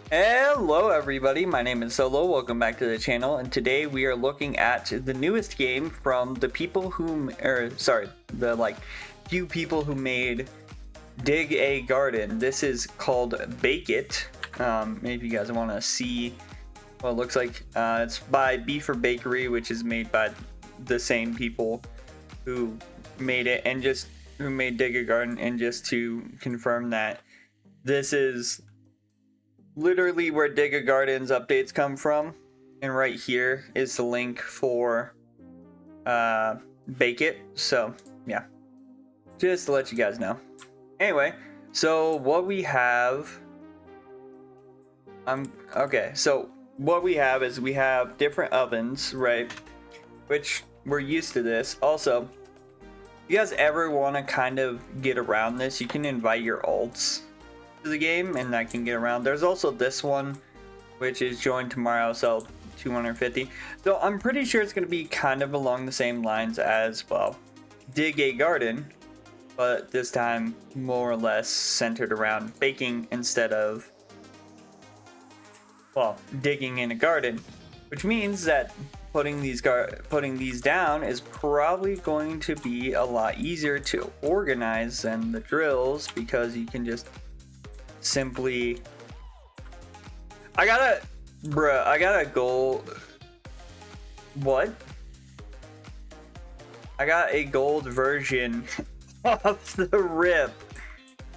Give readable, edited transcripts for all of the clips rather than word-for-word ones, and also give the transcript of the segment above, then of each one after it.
Hello everybody, my name is Solo, welcome back to the channel, and today we are looking at the newest game from the people who, few people who made Dig a Garden. This is called Bake It. If you guys want to see what it looks like, it's by Beefer Bakery, which is made by the same people who made it, and just who made Dig a Garden. And just to confirm that this is literally where Dig a Garden's updates come from, and right here is the link for Bake It. So yeah, just to let you guys know. Anyway, so what we have, so what we have is we have different ovens, right? Which we're used to this. Also, if you guys ever want to kind of get around this, you can invite your alts to the game and that can get around. There's also this one, which is join tomorrow, sell 250. So I'm pretty sure it's going to be kind of along the same lines as, well, Dig a Garden, but this time more or less centered around baking instead of, well, digging in a garden, which means that putting these down is probably going to be a lot easier to organize than the drills, because you can just simply, I got a gold. What? I got a gold version of the rip.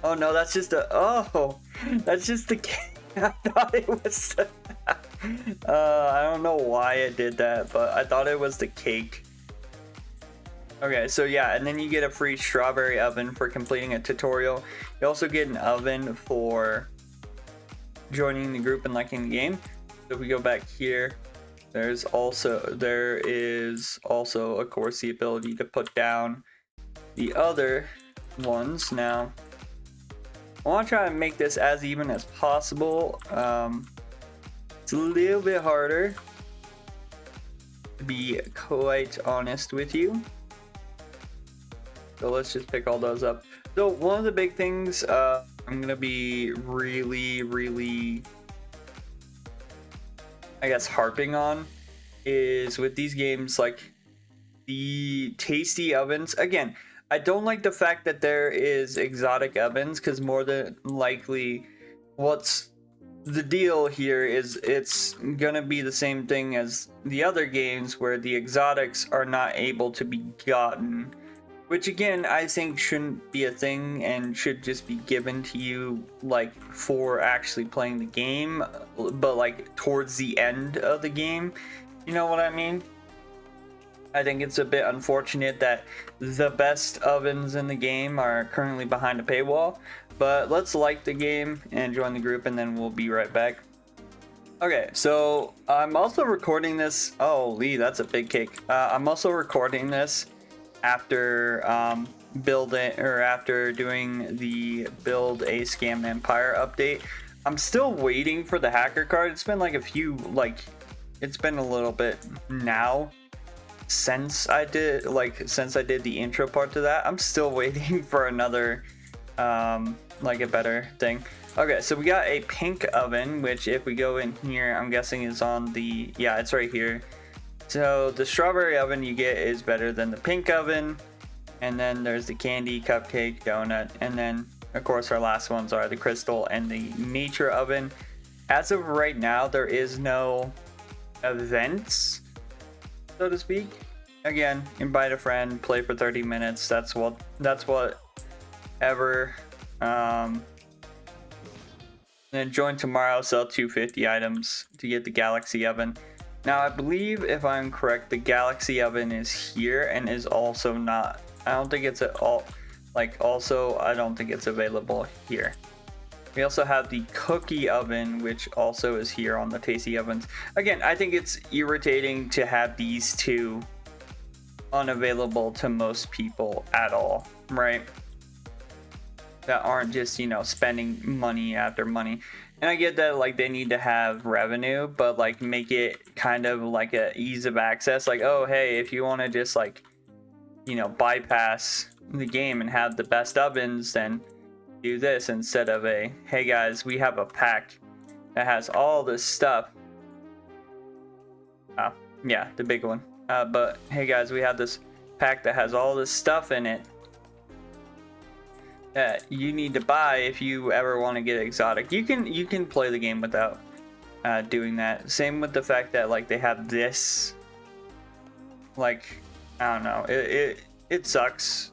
Oh no, that's just that's just the cake. I thought it was the, I don't know why it did that, but I thought it was the cake. Okay, so yeah, and then you get a free strawberry oven for completing a tutorial. You also get an oven for joining the group and liking the game. So if we go back here, there is also, of course, the ability to put down the other ones. Now, I want to try and make this as even as possible. It's a little bit harder, to be quite honest with you. So let's just pick all those up. So one of the big things I'm gonna be really, I guess, harping on is with these games, like the tasty ovens. Again, I don't like the fact that there is exotic ovens, because more than likely what's the deal here is it's gonna be the same thing as the other games where the exotics are not able to be gotten, which again I think shouldn't be a thing and should just be given to you, like, for actually playing the game, but like towards the end of the game, you know what I mean? I think it's a bit unfortunate that the best ovens in the game are currently behind a paywall, but let's like the game and join the group, and then we'll be right back. Okay, so I'm also recording this. Oh, Lee, that's a big cake. I'm also recording this after after doing the Build a Scam Empire update. I'm still waiting for the hacker card. It's been like it's been a little bit now since I did the intro part to that. I'm still waiting for another like a better thing. Okay, so we got a pink oven, which if we go in here, I'm guessing is on the, yeah, it's right here. So the strawberry oven you get is better than the pink oven, and then there's the candy, cupcake, donut, and then of course our last ones are the crystal and the nature oven. As of right now, there is no events, so to speak. Again, invite a friend, play for 30 minutes. That's whatever. Then join tomorrow, sell 250 items to get the Galaxy oven. Now, I believe, if I'm correct, the Galaxy oven is here and is also not, I don't think it's at all, I don't think it's available here. We also have the cookie oven, which also is here on the tasty ovens. Again, I think it's irritating to have these two unavailable to most people at all, right? That aren't just, spending money after money. And I get that, like, they need to have revenue, but like make it kind of like a ease of access. Like, oh, hey, if you want to just bypass the game and have the best ovens, then do this instead of a, hey guys, we have a pack that has all this stuff. Yeah, the big one. But hey guys, we have this pack that has all this stuff in it that you need to buy if you ever want to get exotic. You can play the game without doing that. Same with the fact that like they have this, like, I don't know, it sucks,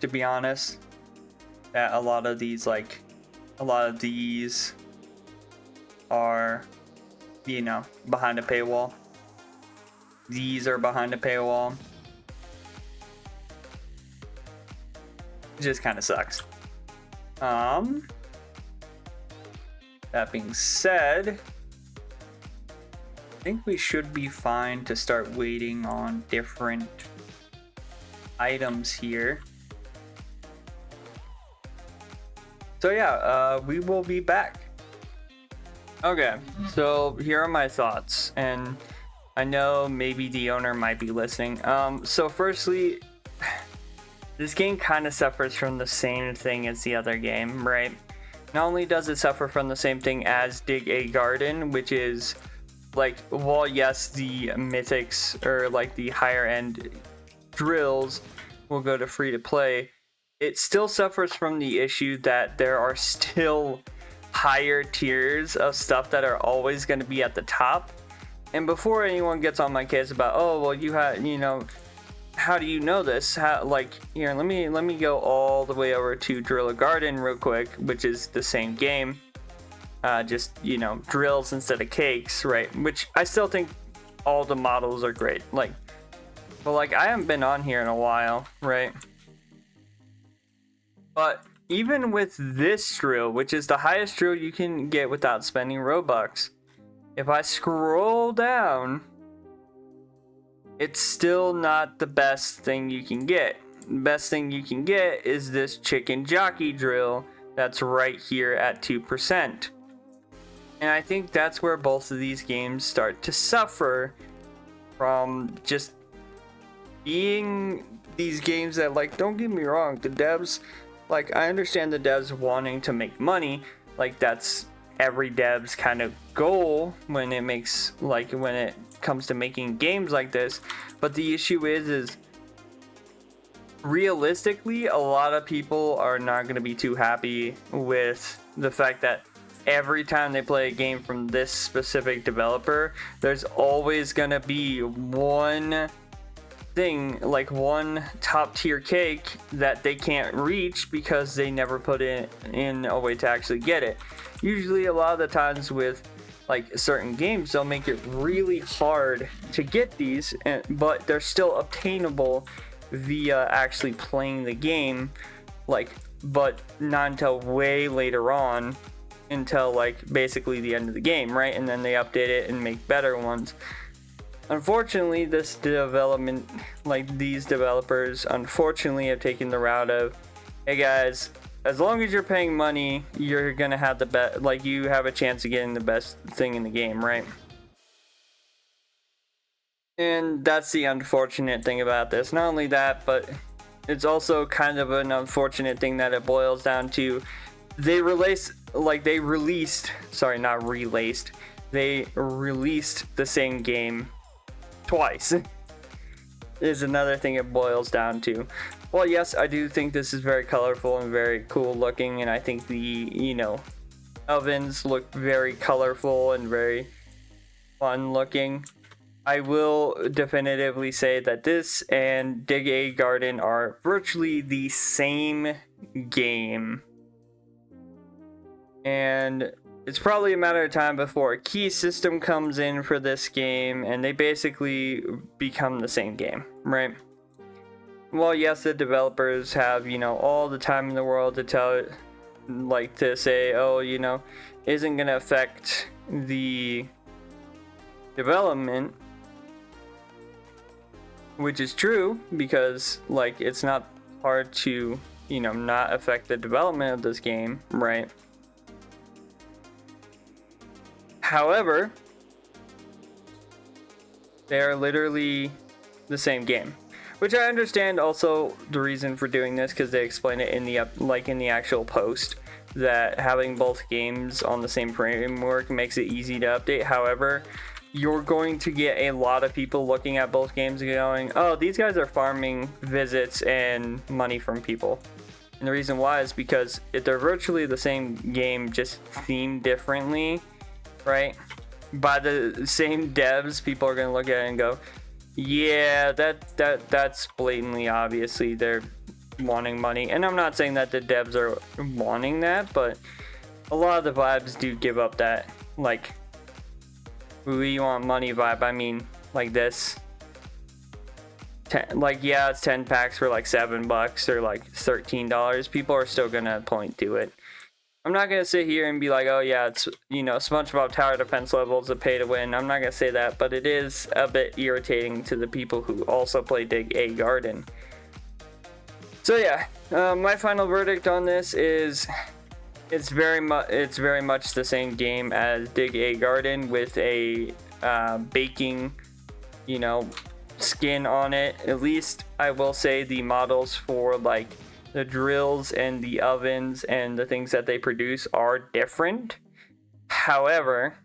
to be honest, that a lot of these are, you know, behind a paywall. These are behind a paywall. It just kind of sucks. That being said, I think we should be fine to start waiting on different items here. So yeah, we will be back. Okay, so here are my thoughts, and I know maybe the owner might be listening. So firstly, this game kind of suffers from the same thing as the other game, right? Not only does it suffer from the same thing as Dig a Garden, which is like, well, yes, the mythics or like the higher end drills will go to free to play. It still suffers from the issue that there are still higher tiers of stuff that are always going to be at the top. And before anyone gets on my case about, oh, well, you had, you know, how do you know this? How, like, here, let me go all the way over to Drill a Garden real quick, which is the same game. Just, you know, drills instead of cakes, right? Which I still think all the models are great. Like, but like, I haven't been on here in a while, right? But even with this drill, which is the highest drill you can get without spending Robux, if I scroll down, it's still not the best thing you can get. The best thing you can get is this chicken jockey drill that's right here at 2%. And I think that's where both of these games start to suffer from just being these games that, like, don't get me wrong, the devs, like, I understand the devs wanting to make money. Like, that's every dev's kind of goal when it comes to making games like this. But the issue is realistically, a lot of people are not going to be too happy with the fact that every time they play a game from this specific developer, there's always going to be one thing, like one top tier cake that they can't reach because they never put it in a way to actually get it. Usually a lot of the times with like certain games, they'll make it really hard to get these, but they're still obtainable via actually playing the game, like, but not until way later on, until like basically the end of the game, right? And then they update it and make better ones. Unfortunately, this development, like these developers, unfortunately have taken the route of, hey guys, as long as you're paying money, you're gonna have the best, like, you have a chance of getting the best thing in the game, right? And that's the unfortunate thing about this. Not only that, but it's also kind of an unfortunate thing that it boils down to. They released the same game twice. Is another thing it boils down to. Well, yes, I do think this is very colorful and very cool looking, and I think the, you know, ovens look very colorful and very fun looking. I will definitively say that this and Dig a Garden are virtually the same game. And it's probably a matter of time before a key system comes in for this game and they basically become the same game, right? Well, yes, the developers have, you know, all the time in the world to tell it, like, to say, oh, you know, isn't going to affect the development, which is true, because, like, it's not hard to, you know, not affect the development of this game, right? However, they are literally the same game, which I understand also the reason for doing this, because they explain it in the in the actual post that having both games on the same framework makes it easy to update. However, you're going to get a lot of people looking at both games and going, oh, these guys are farming visits and money from people. And the reason why is because if they're virtually the same game, just themed differently, right? By the same devs, people are going to look at it and go, yeah, that's blatantly, obviously, they're wanting money. And I'm not saying that the devs are wanting that, but a lot of the vibes do give up that, like, we want money vibe. I mean, like this. Yeah, it's 10 packs for like $7 or like $13. People are still gonna point to it. I'm not gonna sit here and be like, oh yeah, it's, you know, SpongeBob Tower Defense levels a pay to win. I'm not gonna say that, but it is a bit irritating to the people who also play Dig A Garden. So yeah, my final verdict on this is it's very much the same game as Dig A Garden with a baking, you know, skin on it. At least I will say the models for like the drills and the ovens and the things that they produce are different. However,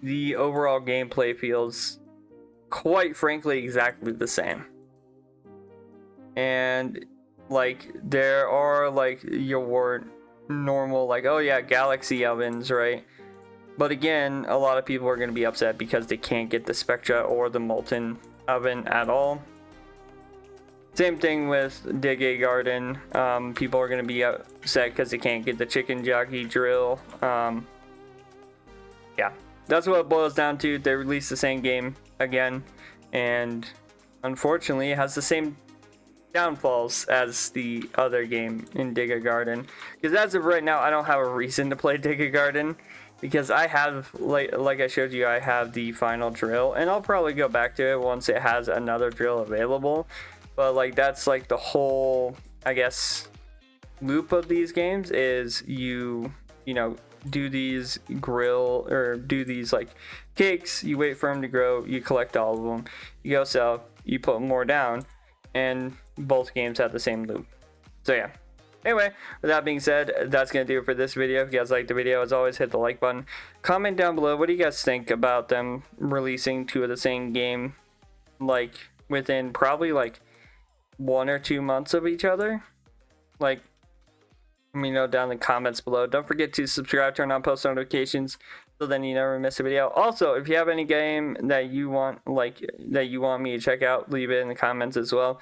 the overall gameplay feels quite frankly exactly the same. And like there are like your normal like, oh yeah, galaxy ovens, right? But again, a lot of people are going to be upset because they can't get the Spectra or the molten oven at all. Same thing with Dig A Garden. People are going to be upset because they can't get the chicken jockey drill. Yeah, that's what it boils down to. They released the same game again, and unfortunately it has the same downfalls as the other game in Dig A Garden. Because as of right now, I don't have a reason to play Dig A Garden. Because I have, like I showed you, I have the final drill. And I'll probably go back to it once it has another drill available. But like that's like the whole, I guess, loop of these games is you know, do these grill or do these like cakes, you wait for them to grow, you collect all of them, you go sell, you put more down, and both games have the same loop. So yeah. Anyway, with that being said, that's going to do it for this video. If you guys liked the video, as always, hit the like button. Comment down below, what do you guys think about them releasing two of the same game, like, within probably, like, 1 or 2 months of each other? Like, let me know down in the comments below. Don't forget to subscribe, turn on post notifications, so then you never miss a video. Also, if you have any game that you want, like, that you want me to check out, leave it in the comments as well.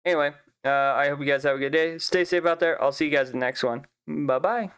Anyway, I hope you guys have a good day. Stay safe out there. I'll see you guys in the next one. Bye-bye.